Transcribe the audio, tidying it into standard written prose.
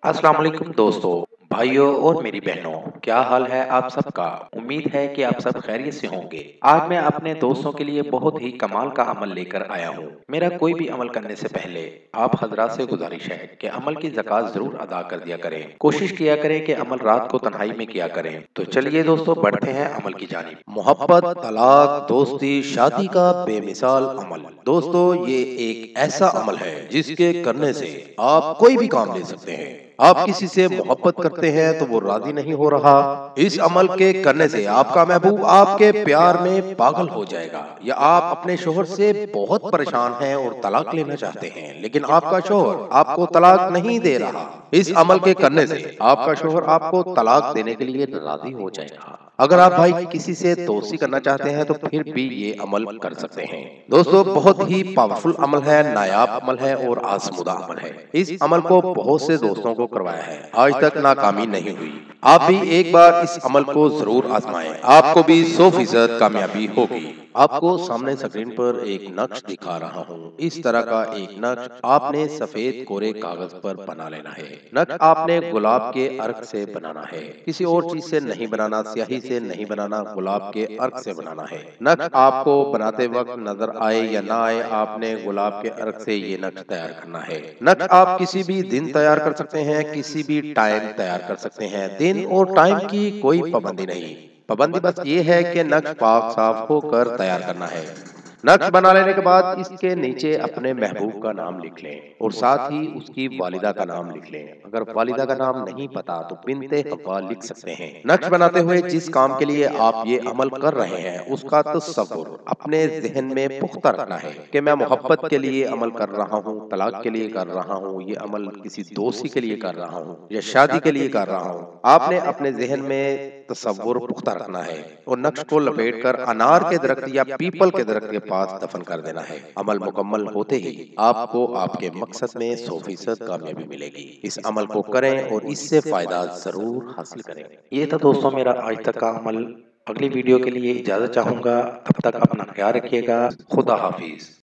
अस्सलाम वालेकुम दोस्तों, भाइयों और मेरी बहनों, क्या हाल है आप सबका? उम्मीद है कि आप सब खैरियत से होंगे। आज मैं अपने दोस्तों के लिए बहुत ही कमाल का अमल लेकर आया हूँ। मेरा कोई भी अमल करने से पहले आप हजरात से गुजारिश है कि अमल की ज़कात ज़रूर अदा कर दिया करें। कोशिश किया करें कि अमल रात को तन्हाई में किया करें। तो चलिए दोस्तों बढ़ते हैं अमल की जानिब। मोहब्बत, तलाक, दोस्ती, शादी का बेमिसाल अमल। दोस्तों ये एक ऐसा अमल है जिसके करने से आप कोई भी काम ले सकते हैं। आप किसी से मोहब्बत करते हैं तो वो राजी नहीं हो रहा, इस अमल के करने से आपका महबूब आपके प्यार में पागल हो जाएगा। या आप अपने शोहर से बहुत परेशान हैं और तलाक लेना चाहते हैं लेकिन आपका शोहर आपको तलाक नहीं दे रहा, इस अमल के करने से आपका शोहर आपको तलाक देने के लिए राजी हो जाएगा। अगर आप भाई किसी से दोस्ती करना चाहते हैं तो फिर भी ये अमल कर सकते हैं। दोस्तों बहुत ही पावरफुल अमल है, नायाब अमल है और आजमुदा अमल है। इस अमल को बहुत से दोस्तों को करवाया है, आज तक नाकामी नहीं हुई। आप भी एक बार इस अमल को जरूर आजमाएं, आपको भी 100% कामयाबी होगी। आपको सामने स्क्रीन पर एक नक्श दिखा रहा हूँ। इस तरह का एक नक्श आपने सफेद कोरे कागज पर बना लेना है। नक्श आपने गुलाब के अर्क से बनाना है, किसी और चीज से नहीं बनाना, स्याही से नहीं बनाना, गुलाब के अर्क से बनाना है। नक्श आपको बनाते वक्त नजर आए या ना आए, आपने गुलाब के अर्क से ये नक्श तैयार करना है। नक्श आप किसी भी दिन तैयार कर सकते हैं, किसी भी टाइम तैयार कर सकते हैं। दिन और टाइम की कोई पाबंदी नहीं, पाबंदी बस ये है कि नक्श पाक साफ होकर तैयार करना है। नक्श बना लेने के बाद इसके नीचे अपने महबूब का नाम लिख लें और साथ ही उसकी वालिदा का नाम लिख लें। अगर वालिदा का नाम नहीं पता तो बिनते हव्वा लिख सकते हैं। नक्श बनाते हुए जिस काम के लिए आप ये अमल कर रहे हैं उसका तसव्वुर अपने जहन में पुख्ता रखना है कि मैं मोहब्बत के लिए अमल कर रहा हूँ, तलाक के लिए कर रहा हूँ, ये अमल किसी दोस्ती के लिए कर रहा हूँ या शादी के लिए कर रहा हूँ। आपने अपने जहन में तसव्वुर पुख्ता रखना है और नक्श को लपेट कर अनार के दरख्त या पीपल के दरख्त के पास दफन कर देना है। अमल मुकम्मल होते ही आपको आपके मकसद में 100% कामयाबी मिलेगी। इस अमल को करें और इससे फायदा जरूर हासिल करें। ये था दोस्तों मेरा आज तक का अमल। अगली वीडियो के लिए इजाजत चाहूंगा, तब तक अपना ख्याल रखिएगा। खुदा हाफिज।